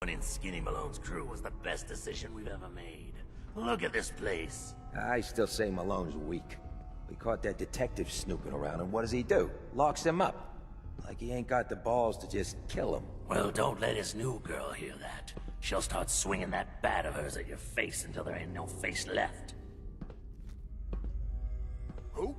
In Skinny Malone's crew was the best decision we've ever made. Look at this place. I still say Malone's weak. We caught that detective snooping around, and what does he do? Locks him up. Like he ain't got the balls to just kill him. Well, don't let his new girl hear that. She'll start swinging that bat of hers at your face until there ain't no face left. Who?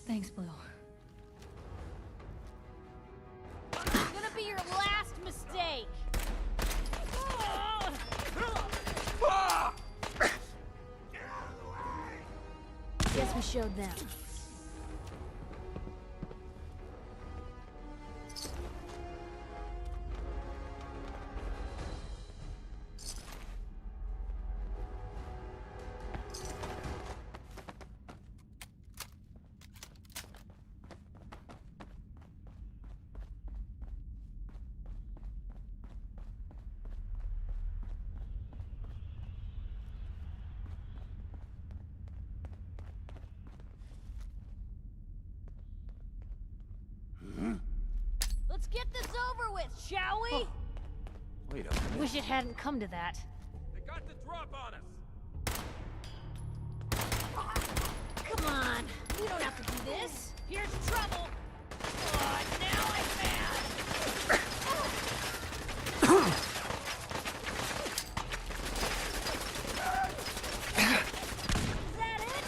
Thanks, Blue. Gonna be your last mistake! Guess we showed them. Let's get this over with, shall we? Wait a minute. Wish it hadn't come to that. They got the drop on us! Come on, we don't have to do this. Here's trouble. Oh, now I'm mad. Is that it?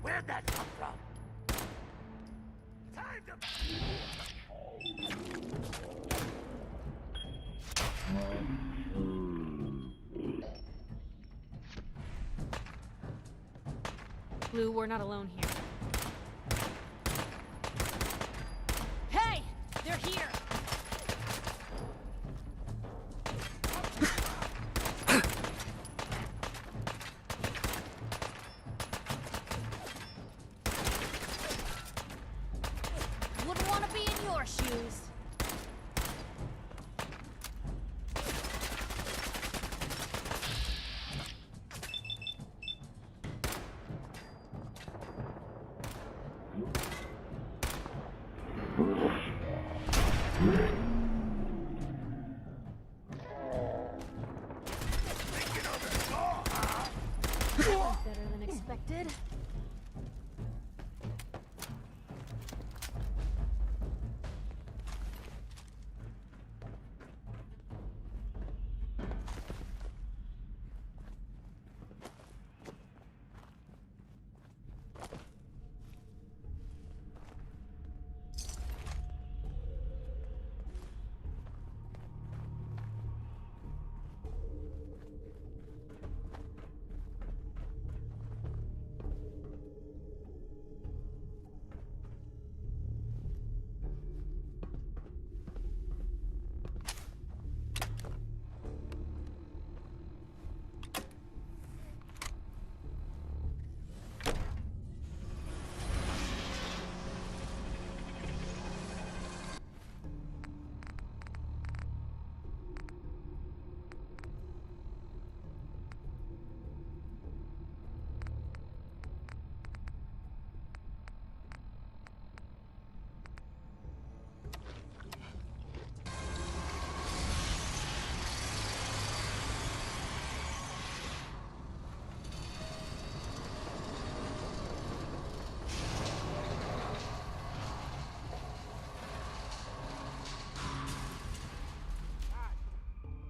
Where'd that come from? Time to... Blue, we're not alone here. Hey! They're here! Wouldn't want to be in your shoes. Better than expected.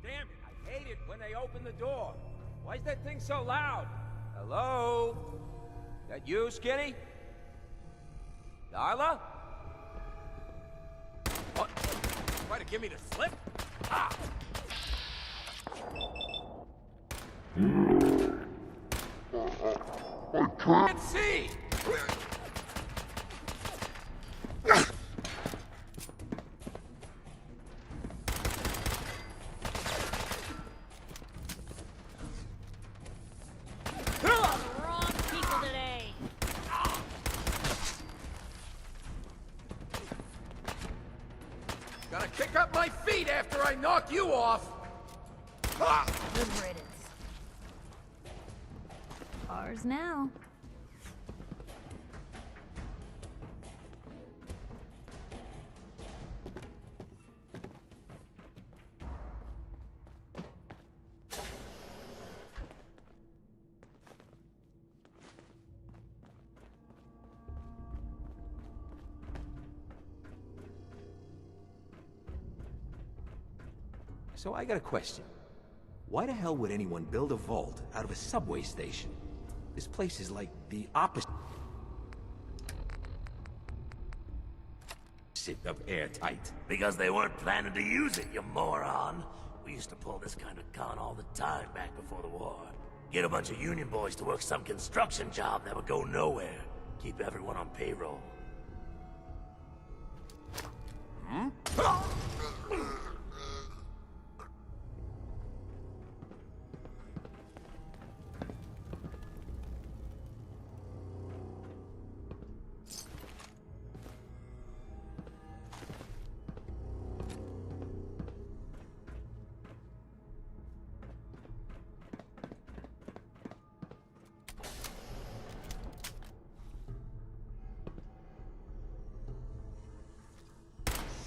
Damn it, I hate it when they open the door. Why is that thing so loud? Hello? That you, Skinny? Darla? What? Try to give me the slip? Ah! I can't see! Wrong people today. Gonna kick up my feet after I knock you off! Ah! Good riddance. Ours now. So I got a question. Why the hell would anyone build a vault out of a subway station? This place is like the opposite of airtight. Because they weren't planning to use it, you moron. We used to pull this kind of con all the time back before the war. Get a bunch of union boys to work some construction job that would go nowhere. Keep everyone on payroll.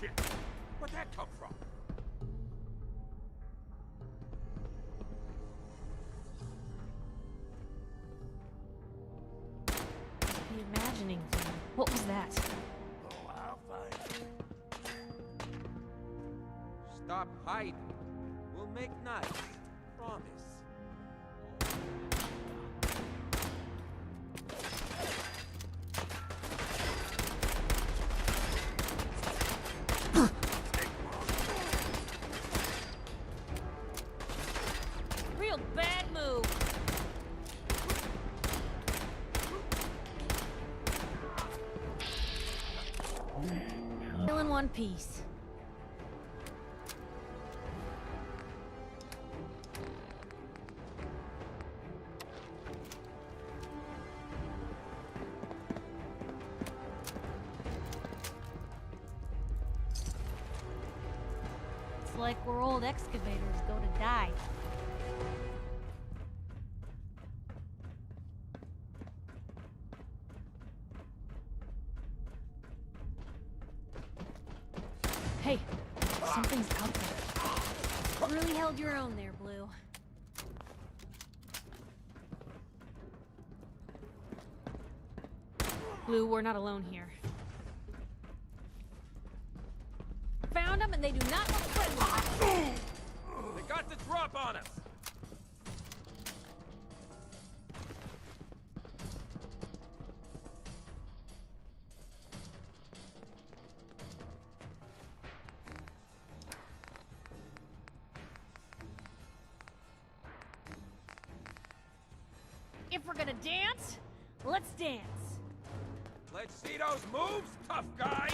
Shit! Where'd that come from? The imagining thing. What was that? Oh, I'll find it. Stop hiding. We'll make nice. Promise. one piece. It's like where old excavators go to die. Hey, something's out there. Really held your own there, Blue. Blue, we're not alone here. Found them, and they do not look friendly. They got the drop on us! If we're gonna dance, let's dance. Let's see those moves, tough guy!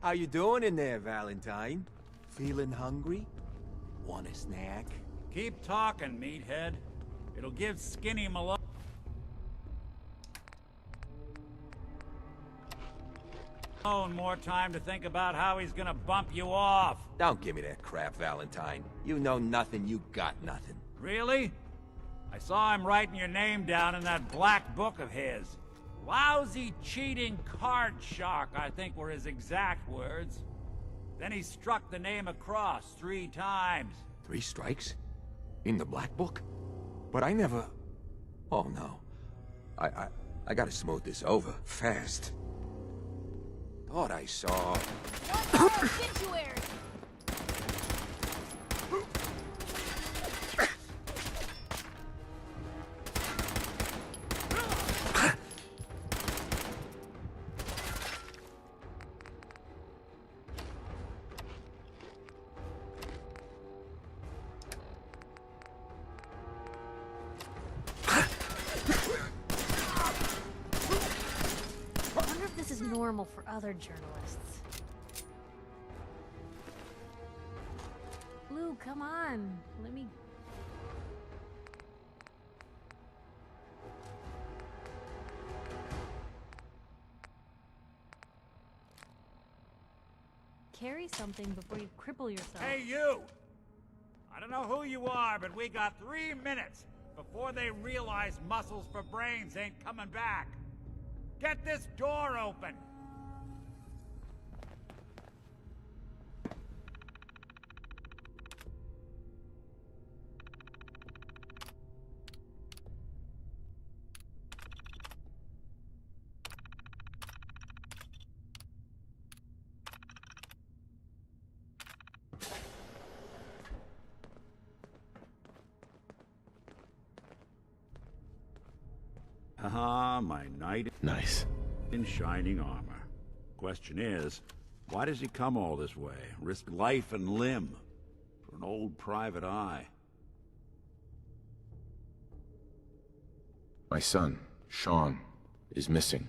How you doing in there, Valentine? Feeling hungry? Want a snack? Keep talking, meathead. It'll give Skinny Malone more time to think about how he's gonna bump you off. Don't give me that crap, Valentine. You know nothing, you got nothing. Really? I saw him writing your name down in that black book of his. Lousy, cheating card shark, I think were his exact words. Then he struck the name across 3 times. 3 strikes? In the black book? But I never... Oh, no. I gotta smooth this over, fast. Thought I saw... What's our obituary? Normal for other journalists. Blue, come on. Let me... Carry something before you cripple yourself. Hey, you! I don't know who you are, but we got 3 minutes before they realize muscles for brains ain't coming back. Get this door open! Ah, my knight Nice. in shining armor. Question is, Why does he come all this way? Risk life and limb for an old private eye? My son, Sean, is missing.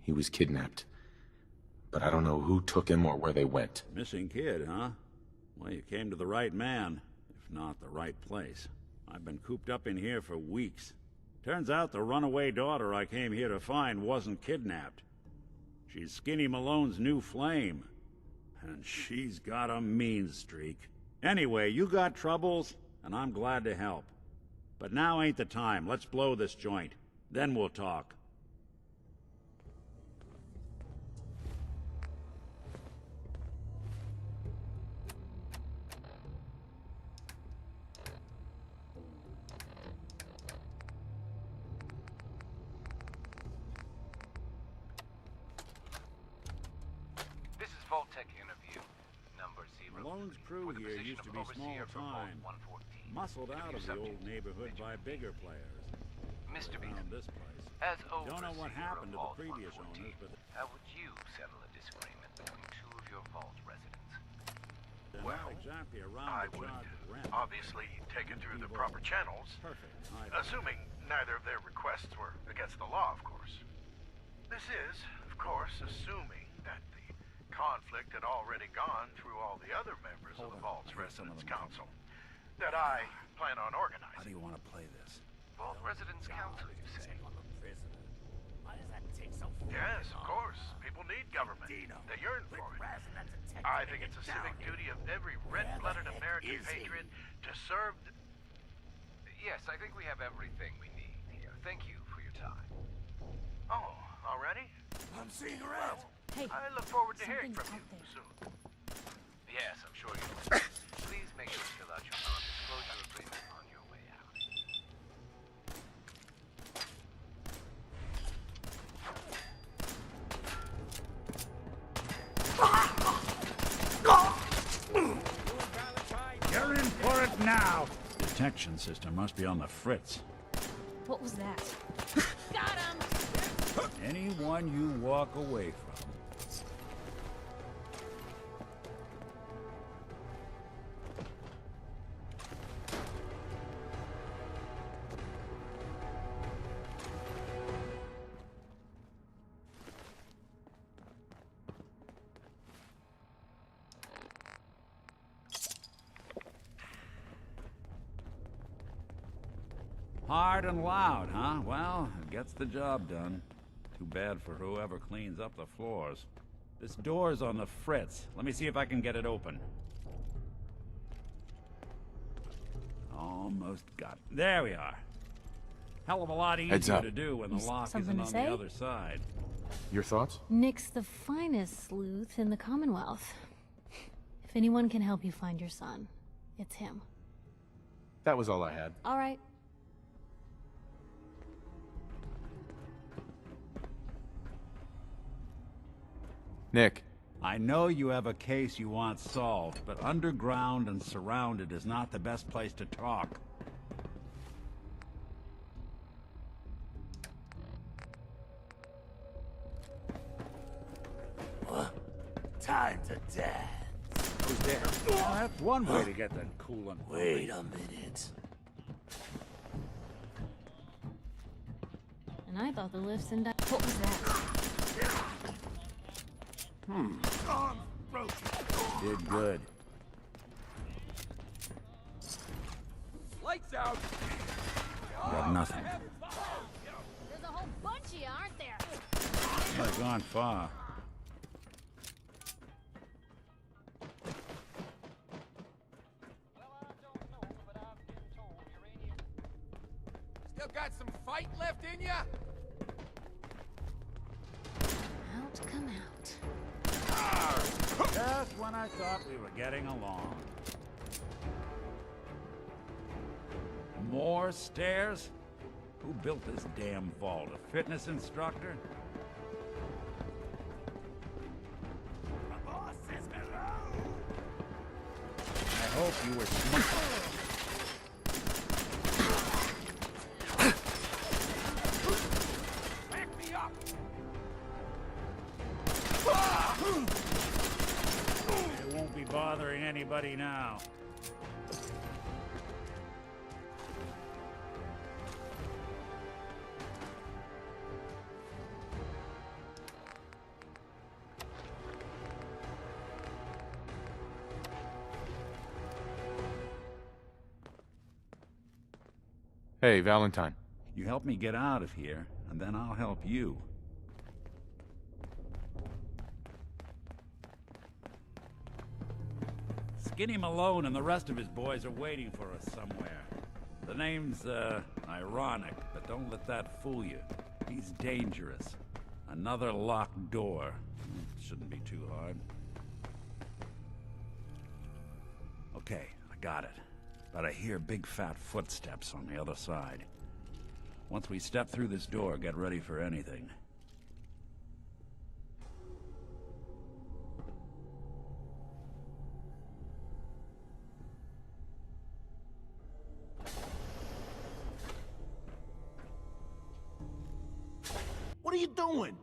He was kidnapped. But I don't know who took him or where they went. Missing kid, huh? Well, you came to the right man, if not the right place. I've been cooped up in here for weeks. Turns out the runaway daughter I came here to find wasn't kidnapped. She's Skinny Malone's new flame. And she's got a mean streak. Anyway, you got troubles, and I'm glad to help. But now ain't the time. Let's blow this joint. Then we'll talk. This is Vault-Tec interview. Number 0. Malone's crew For the here position used to of be small overseer for Vault time. 114. Muscled out of the Interview old subject, neighborhood by Mr. bigger players. Mr. Beaton, Around this place. as Don't know what overseer happened to of the Vault previous 114, owners, but how would you settle a disagreement between two of your vault residents? they're not exactly around I to would charge rent. obviously take it through the proper channels, Perfect. assuming neither of their requests were against the law, of course. This is, of course, assuming that the conflict had already gone through all the other members of the Vault's Residence Council that I plan on How do organizing. you want to play this? Vault Residence Council, you say? Why does that take so Yes, of course. People need government. They yearn for it. I think it's a civic duty of every red-blooded American patriot to serve the... Yes, I think we have everything we need here. Thank you for your time. Oh, already? I'm seeing red. Hey, I look forward to hearing from something's you out there. soon. Yes, I'm sure you will. Please make sure to fill out your non-disclosure agreement on your way out. You're in for it now! Detection system must be on the fritz. What was that? Got him! Anyone you walk away from. Hard and loud, huh? Well, it gets the job done. Too bad for whoever cleans up the floors. This door's on the fritz. Let me see if I can get it open. Almost got it. There we are. Hell of a lot Heads easier up. to do when the You lock something isn't to on the say? other side. Your thoughts? Nick's the finest sleuth in the Commonwealth. If anyone can help you find your son, it's him. That was all I had. All right. Nick, I know you have a case you want solved, but underground and surrounded is not the best place to talk. Time to dance. Who's there? Well, that's one way to get that coolant. Wait a minute. And I thought the lifts and... What was that? Did good. Lights out! Got nothing. There's a whole bunch of you, aren't there? They've gone far. Still got some fight left in ya? Out, come out. Just when I thought we were getting along. More stairs? Who built this damn vault? A fitness instructor? My boss says hello. I hope you were smart. Back me up! bothering anybody now. Hey, Valentine. You help me get out of here, and then I'll help you. Skinny Malone and the rest of his boys are waiting for us somewhere. The name's, ironic, but don't let that fool you. He's dangerous. Another locked door. Shouldn't be too hard. Okay, I got it. But I hear big fat footsteps on the other side. Once we step through this door, get ready for anything. What are you doing?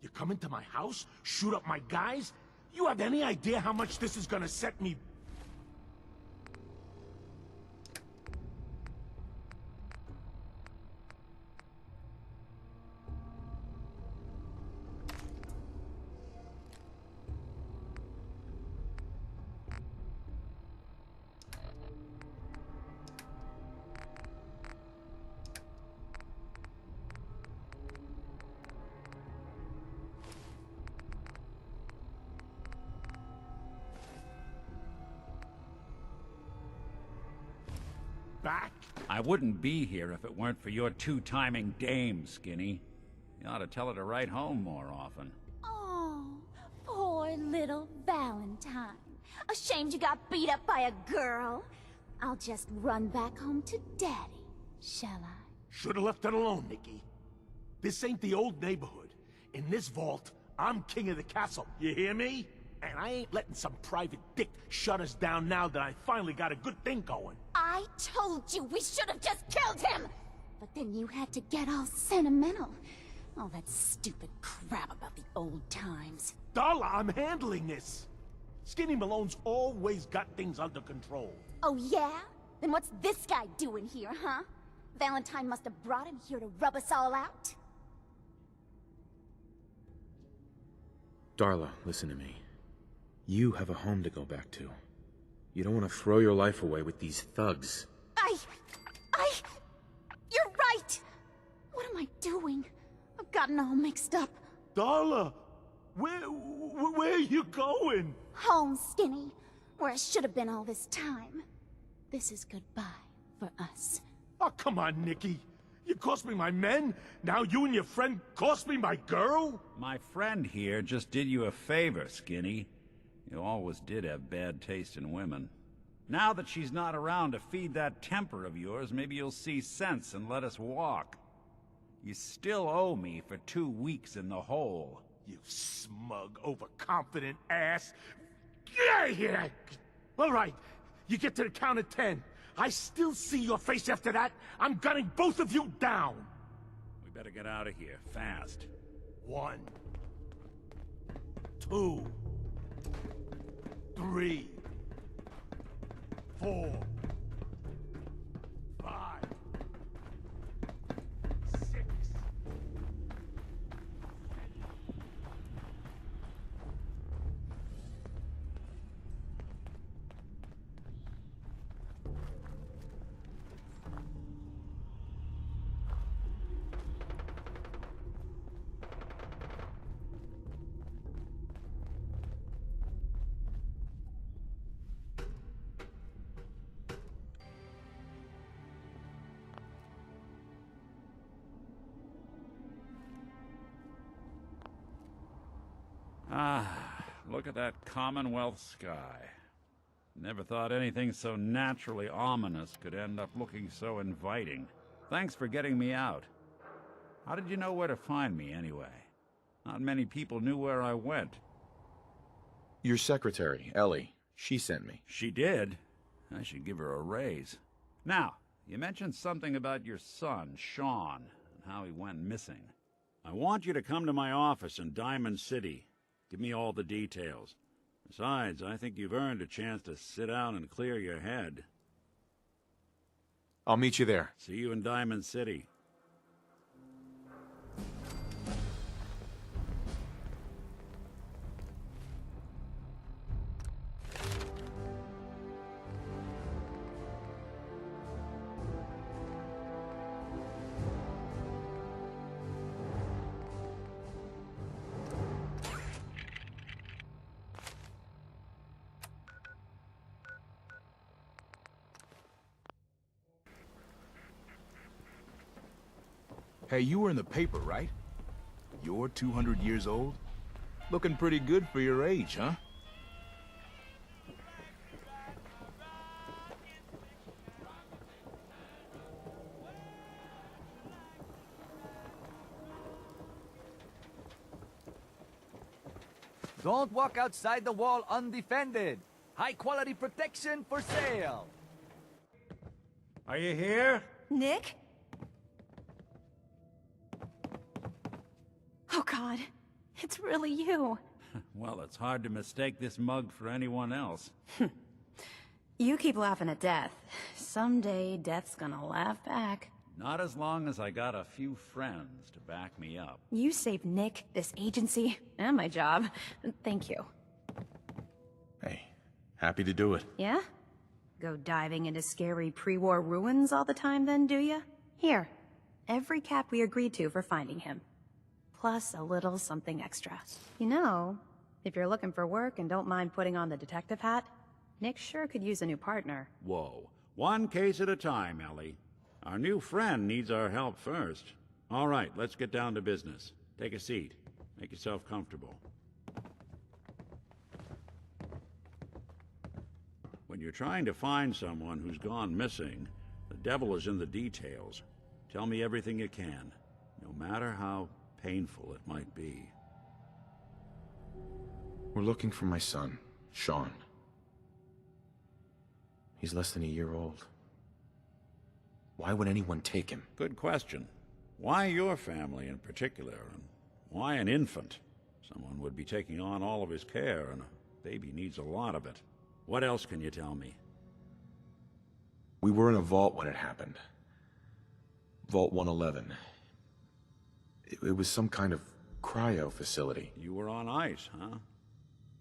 You come into my house, shoot up my guys? You have any idea how much this is gonna set me... back? I wouldn't be here if it weren't for your two-timing dame, Skinny. You ought to tell her to write home more often. Oh, poor little Valentine. Ashamed you got beat up by a girl? I'll just run back home to Daddy, shall I? Should've left it alone, Nikki. This ain't the old neighborhood. In this vault, I'm king of the castle. You hear me? And I ain't letting some private dick shut us down now that I finally got a good thing going. I told you we should have just killed him! But then you had to get all sentimental. All that stupid crap about the old times. Darla, I'm handling this. Skinny Malone's always got things under control. Oh yeah? Then what's this guy doing here, huh? Valentine must have brought him here to rub us all out? Darla, listen to me. You have a home to go back to. You don't want to throw your life away with these thugs. You're right! What am I doing? I've gotten all mixed up. Darla, where are you going? Home, Skinny. Where I should have been all this time. This is goodbye for us. Oh, come on, Nikki. You cost me my men, now you and your friend cost me my girl? My friend here just did you a favor, Skinny. You always did have bad taste in women. Now that she's not around to feed that temper of yours, maybe you'll see sense and let us walk. You still owe me for 2 weeks in the hole. You smug, overconfident ass. Get out of here! All right, you get to the count of 10. I still see your face after that. I'm gunning both of you down. We better get out of here, fast. 1, 2, 3, 4, 5, 6. Ah, look at that Commonwealth sky. Never thought anything so naturally ominous could end up looking so inviting. Thanks for getting me out. How did you know where to find me, anyway? Not many people knew where I went. Your secretary, Ellie, she sent me. She did? I should give her a raise. Now, you mentioned something about your son, Sean, and how he went missing. I want you to come to my office in Diamond City. Give me all the details. Besides, I think you've earned a chance to sit down and clear your head. I'll meet you there. See you in Diamond City. Hey, you were in the paper, right? You're 200 years old? Looking pretty good for your age, huh? Don't walk outside the wall undefended. High-quality protection for sale. Are you here? Nick? Oh God, it's really you. Well, it's hard to mistake this mug for anyone else. You keep laughing at death. Someday, death's gonna laugh back. Not as long as I got a few friends to back me up. You saved Nick, this agency, and my job. Thank you. Hey, happy to do it. Yeah? Go diving into scary pre-war ruins all the time then, do ya? Here, every cap we agreed to for finding him. Plus a little something extra. You know, if you're looking for work and don't mind putting on the detective hat, Nick sure could use a new partner. Whoa. One case at a time, Ellie. Our new friend needs our help first. All right, let's get down to business. Take a seat. Make yourself comfortable. When you're trying to find someone who's gone missing, the devil is in the details. Tell me everything you can, no matter how painful it might be. We're looking for my son, Sean. He's less than a year old. Why would anyone take him? Good question. Why your family in particular, and why an infant? Someone would be taking on all of his care, and a baby needs a lot of it. What else can you tell me? We were in a vault when it happened. Vault 111. It was some kind of cryo facility. You were on ice, huh?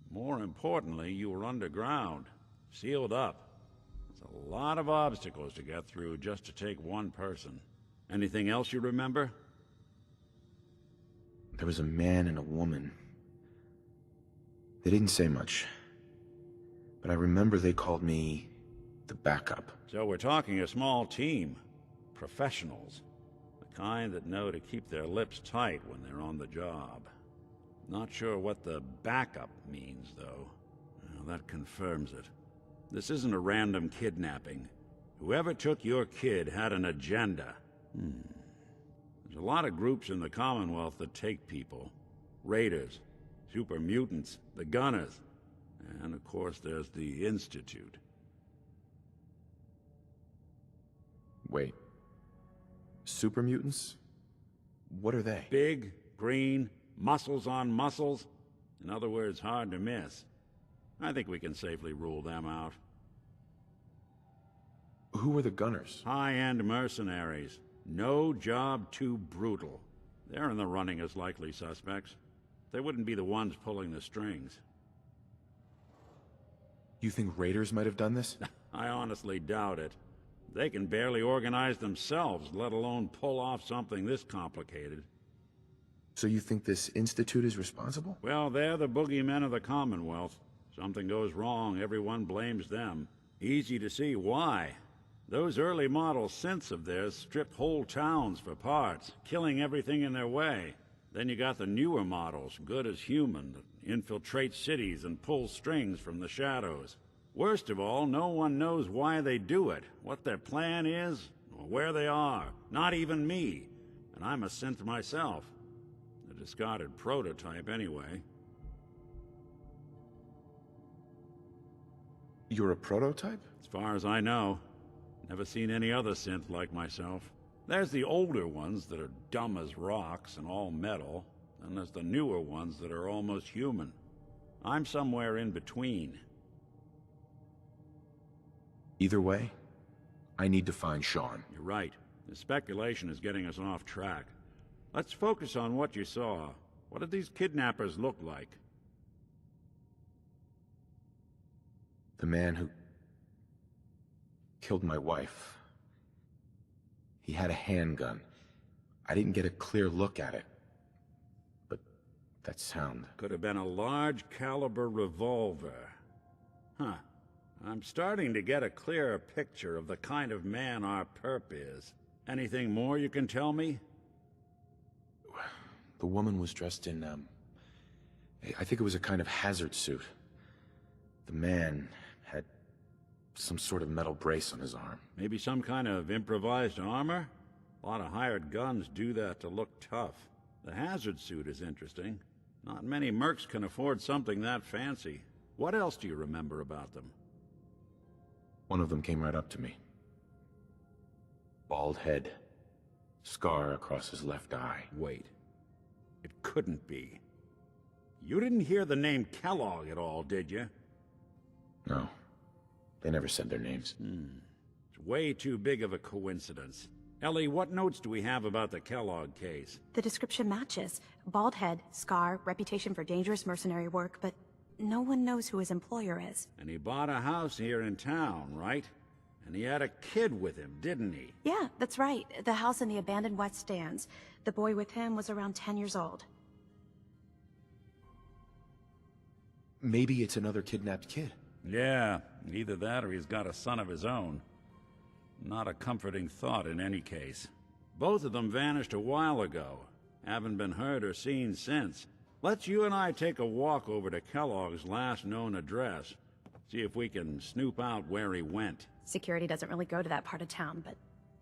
More importantly, you were underground, sealed up. It's a lot of obstacles to get through just to take one person. Anything else you remember? There was a man and a woman. They didn't say much, but I remember they called me the backup. So we're talking a small team. Professionals. The kind that know to keep their lips tight when they're on the job. Not sure what the backup means, though. Well, that confirms it. This isn't a random kidnapping. Whoever took your kid had an agenda. There's a lot of groups in the Commonwealth that take people. Raiders, super mutants, the Gunners, and of course there's the Institute. Wait. Super mutants? What are they? Big, green, muscles on muscles. In other words, hard to miss. I think we can safely rule them out. Who are the Gunners? High-end mercenaries. No job too brutal. They're in the running as likely suspects. They wouldn't be the ones pulling the strings. You think raiders might have done this? I honestly doubt it. They can barely organize themselves, let alone pull off something this complicated. So you think this Institute is responsible? Well, they're the boogeymen of the Commonwealth. Something goes wrong, everyone blames them. Easy to see why. Those early model synths of theirs stripped whole towns for parts, killing everything in their way. Then you got the newer models, good as human, that infiltrate cities and pull strings from the shadows. Worst of all, no one knows why they do it, what their plan is, or where they are. Not even me. And I'm a synth myself. A discarded prototype, anyway. You're a prototype? As far as I know. Never seen any other synth like myself. There's the older ones that are dumb as rocks and all metal, and there's the newer ones that are almost human. I'm somewhere in between. Either way, I need to find Sean. You're right. The speculation is getting us off track. Let's focus on what you saw. What did these kidnappers look like? The man who killed my wife. He had a handgun. I didn't get a clear look at it. But that sound... Could have been a large caliber revolver. Huh. I'm starting to get a clearer picture of the kind of man our perp is. Anything more you can tell me? The woman was dressed in, I think it was a kind of hazard suit. The man had some sort of metal brace on his arm. Maybe some kind of improvised armor? A lot of hired guns do that to look tough. The hazard suit is interesting. Not many mercs can afford something that fancy. What else do you remember about them? One of them came right up to me. Bald head. Scar across his left eye. Wait. It couldn't be. You didn't hear the name Kellogg at all, did you? No. They never said their names. It's way too big of a coincidence. Ellie, what notes do we have about the Kellogg case? The description matches. Bald head, scar, reputation for dangerous mercenary work, but no one knows who his employer is. And he bought a house here in town, right? And he had a kid with him, didn't he? Yeah, that's right. The house in the abandoned West Stands. The boy with him was around 10 years old. Maybe it's another kidnapped kid. Yeah, either that or he's got a son of his own. Not a comforting thought in any case. Both of them vanished a while ago. Haven't been heard or seen since. Let's you and I take a walk over to Kellogg's last known address. See if we can snoop out where he went. Security doesn't really go to that part of town, but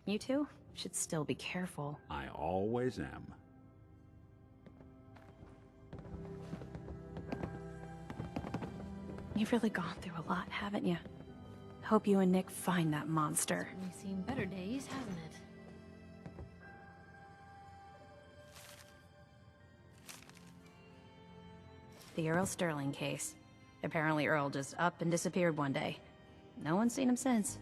you two should still be careful. I always am. You've really gone through a lot, haven't you? Hope you and Nick find that monster. We've seen better days, hasn't it? The Earl Sterling case. Apparently Earl just up and disappeared one day. No one's seen him since.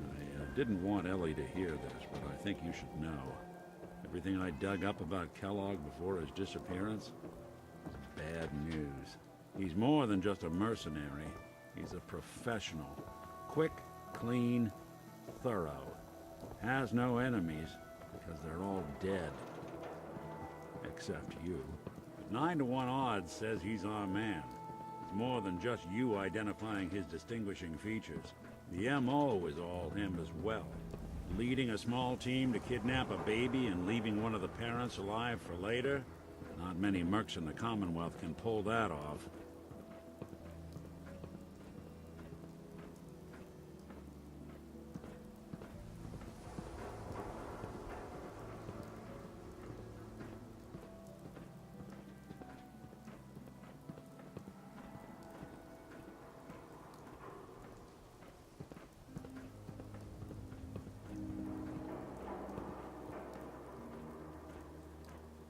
I didn't want Ellie to hear this, but I think you should know. Everything I dug up about Kellogg before his disappearance is bad news. He's more than just a mercenary. He's a professional. Quick, clean, thorough. Has no enemies, because they're all dead. Except you. 9 to 1 odds says he's our man. It's more than just you identifying his distinguishing features. The M.O. is all him as well. Leading a small team to kidnap a baby and leaving one of the parents alive for later? Not many mercs in the Commonwealth can pull that off.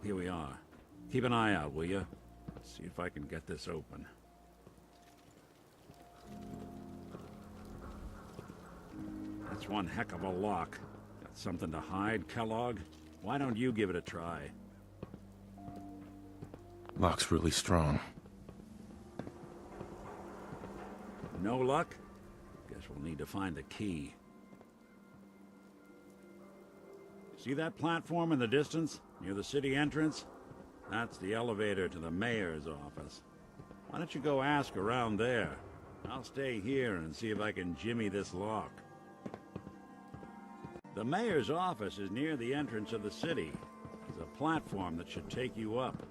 Here we are. Keep an eye out, will you? See if I can get this open. That's one heck of a lock. Got something to hide, Kellogg? Why don't you give it a try? Lock's really strong. No luck? Guess we'll need to find the key. See that platform in the distance? Near the city entrance? That's the elevator to the mayor's office. Why don't you go ask around there? I'll stay here and see if I can jimmy this lock. The mayor's office is near the entrance of the city. There's a platform that should take you up.